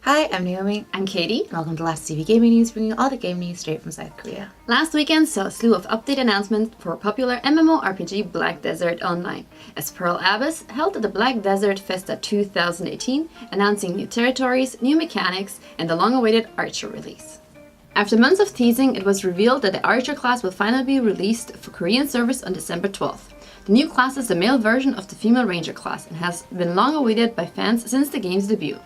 Hi, I'm Naomi. I'm Katie. Welcome to Latis TV Gaming News, bringing all the game news straight from South Korea. Last weekend saw a slew of update announcements for popular MMORPG Black Desert Online, as Pearl Abyss held the Black Desert Festa 2018, announcing new territories, new mechanics, and the long-awaited Archer release. After months of teasing, it was revealed that the Archer class will finally be released for Korean service on December 12th. The new class is the male version of the female Ranger class and has been long awaited by fans since the game's debut.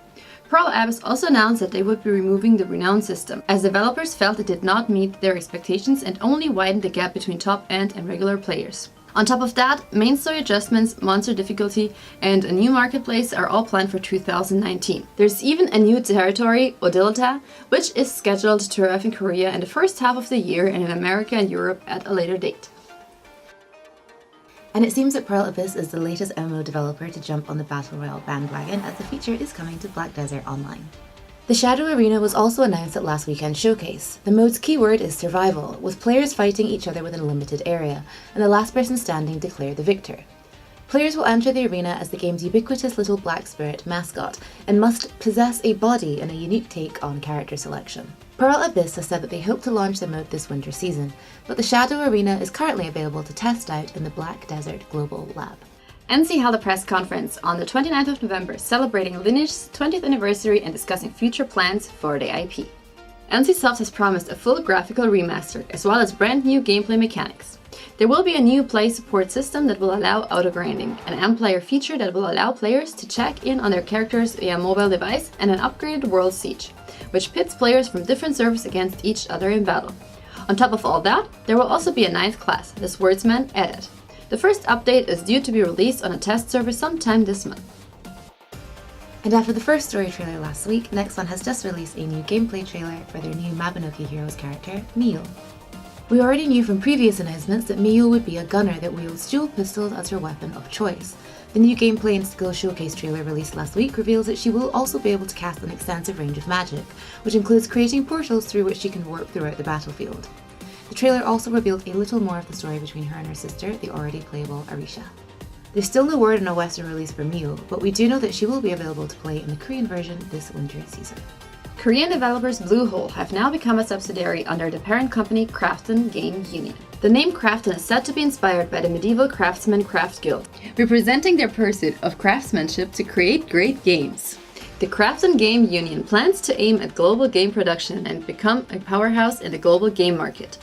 Pearl Abyss also announced that they would be removing the Renown system, as developers felt it did not meet their expectations and only widened the gap between top-end and regular players. On top of that, main story adjustments, monster difficulty, and a new marketplace are all planned for 2019. There's even a new territory, Odilta, which is scheduled to arrive in Korea in the first half of the year and in America and Europe at a later date. And it seems that Pearl Abyss is the latest MMO developer to jump on the Battle Royale bandwagon, as the feature is coming to Black Desert Online. The Shadow Arena was also announced at last weekend's showcase. The mode's keyword is survival, with players fighting each other within a limited area, and the last person standing declared the victor. Players will enter the arena as the game's ubiquitous little black spirit mascot, and must possess a body and a unique take on character selection. Pearl Abyss has said that they hope to launch the mode this winter season, but the Shadow Arena is currently available to test out in the Black Desert Global Lab. NC held a press conference on the 29th of November celebrating Lineage's 20th anniversary and discussing future plans for the IP. NCSoft has promised a full graphical remaster as well as brand new gameplay mechanics. There will be a new play support system that will allow auto-grinding, an M-player feature that will allow players to check in on their characters via mobile device, and an upgraded World Siege, which pits players from different servers against each other in battle. On top of all that, there will also be a 9th class, the Swordsman Edit. The first update is due to be released on a test server sometime this month. And after the first story trailer last week, Nexon has just released a new gameplay trailer for their new Mabinogi Hero's character, Miul. We already knew from previous announcements that Miul would be a gunner that wields dual pistols as her weapon of choice. The new gameplay and skill showcase trailer released last week reveals that she will also be able to cast an extensive range of magic, which includes creating portals through which she can warp throughout the battlefield. The trailer also revealed a little more of the story between her and her sister, the already playable Arisha. There's still no word on a Western release for Miul, but we do know that she will be available to play in the Korean version this winter season. Korean developers Bluehole have now become a subsidiary under the parent company Krafton Game Union. The name Krafton is said to be inspired by the medieval craftsman craft guild, representing their pursuit of craftsmanship to create great games. The Krafton Game Union plans to aim at global game production and become a powerhouse in the global game market.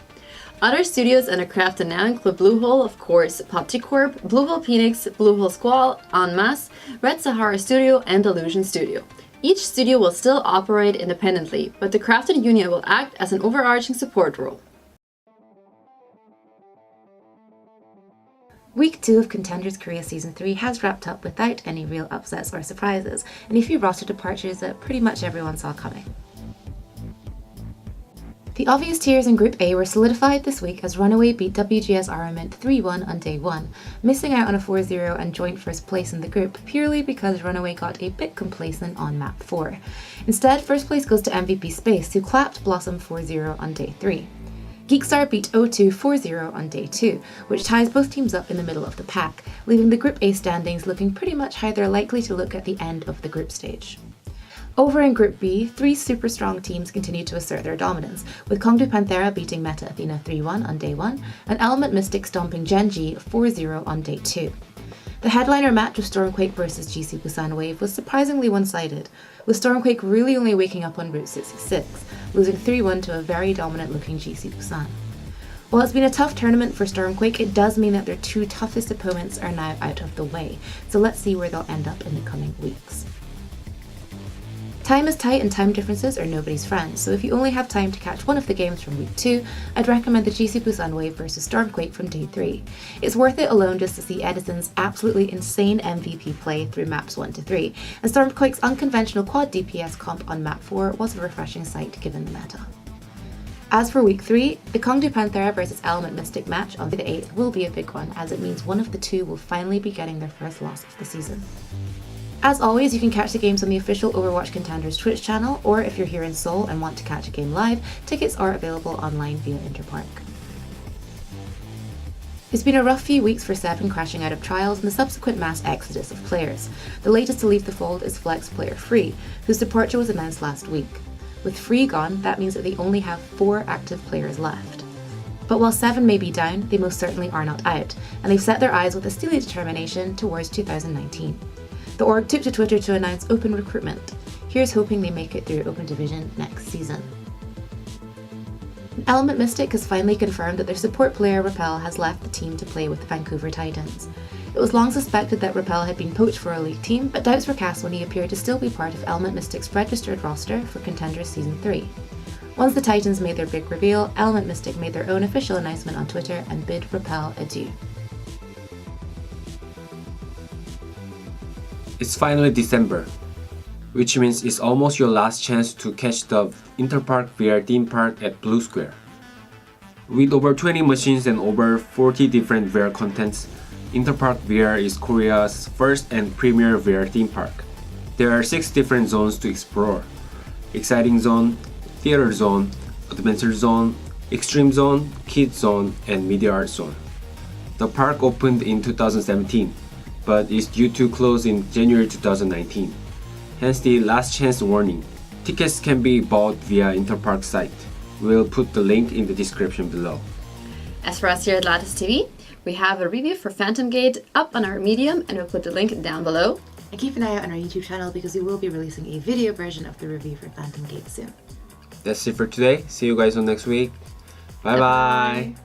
Other studios under Krafton now include Bluehole, of course, Corp, Bluehole Phoenix, Bluehole Squall, En Masse, Red Sahara Studio, and Illusion Studio. Each studio will still operate independently, but the Krafton Union will act as an overarching support role. Week 2 of Contenders Korea Season 3 has wrapped up without any real upsets or surprises, and a few roster departures that pretty much everyone saw coming. The obvious tiers in Group A were solidified this week as Runaway beat WGS Armament 3-1 on day 1, missing out on a 4-0 and joint first place in the group purely because Runaway got a bit complacent on map 4. Instead, first place goes to MVP Space, who clapped Blossom 4-0 on day 3. Geekstar beat O2 4-0 on day 2, which ties both teams up in the middle of the pack, leaving the Group A standings looking pretty much how they're likely to look at the end of the group stage. Over in Group B, 3 super strong teams continue to assert their dominance, with Kongdu Panthera beating Meta Athena 3-1 on day 1, and Element Mystic stomping Genji 4-0 on day 2. The headliner match of Stormquake vs GC Busan Wave was surprisingly one-sided, with Stormquake really only waking up on Route 66, losing 3-1 to a very dominant looking GC Busan. While it's been a tough tournament for Stormquake, it does mean that their 2 toughest opponents are now out of the way, so let's see where they'll end up in the coming weeks. Time is tight and time differences are nobody's friend, so if you only have time to catch one of the games from week 2, I'd recommend the GC Busan Wave vs Stormquake from day 3. It's worth it alone just to see Edison's absolutely insane MVP play through maps 1 to 3, and Stormquake's unconventional quad DPS comp on map 4 was a refreshing sight given the meta. As for week 3, the Kongdu Panthera vs Element Mystic match on the 8th will be a big one, as it means one of the 2 will finally be getting their first loss of the season. As always, you can catch the games on the official Overwatch Contenders Twitch channel, or if you're here in Seoul and want to catch a game live, tickets are available online via Interpark. It's been a rough few weeks for Seven, crashing out of trials and the subsequent mass exodus of players. The latest to leave the fold is Flex player Free, whose departure was announced last week. With Free gone, that means that they only have 4 active players left. But while Seven may be down, they most certainly are not out, and they've set their eyes with a steely determination towards 2019. The org took to Twitter to announce open recruitment. Here's hoping they make it through Open Division next season. Element Mystic has finally confirmed that their support player Royale has left the team to play with the Vancouver Titans. It was long suspected that Royale had been poached for a league team, but doubts were cast when he appeared to still be part of Element Mystic's registered roster for Contenders Season 3. Once the Titans made their big reveal, Element Mystic made their own official announcement on Twitter and bid Royale adieu. It's finally December, which means it's almost your last chance to catch the Interpark VR theme park at Blue Square. With over 20 machines and over 40 different VR contents, Interpark VR is Korea's first and premier VR theme park. There are 6 different zones to explore: Exciting Zone, Theater Zone, Adventure Zone, Extreme Zone, Kids Zone, and Media Art Zone. The park opened in 2017, but is due to close in January 2019. Hence the last chance warning. Tickets can be bought via Interpark site. We'll put the link in the description below. As for us here at Latis TV, we have a review for Phantom Gate up on our Medium, and we'll put the link down below. And keep an eye out on our YouTube channel because we will be releasing a video version of the review for Phantom Gate soon. That's it for today. See you guys on next week. Bye bye.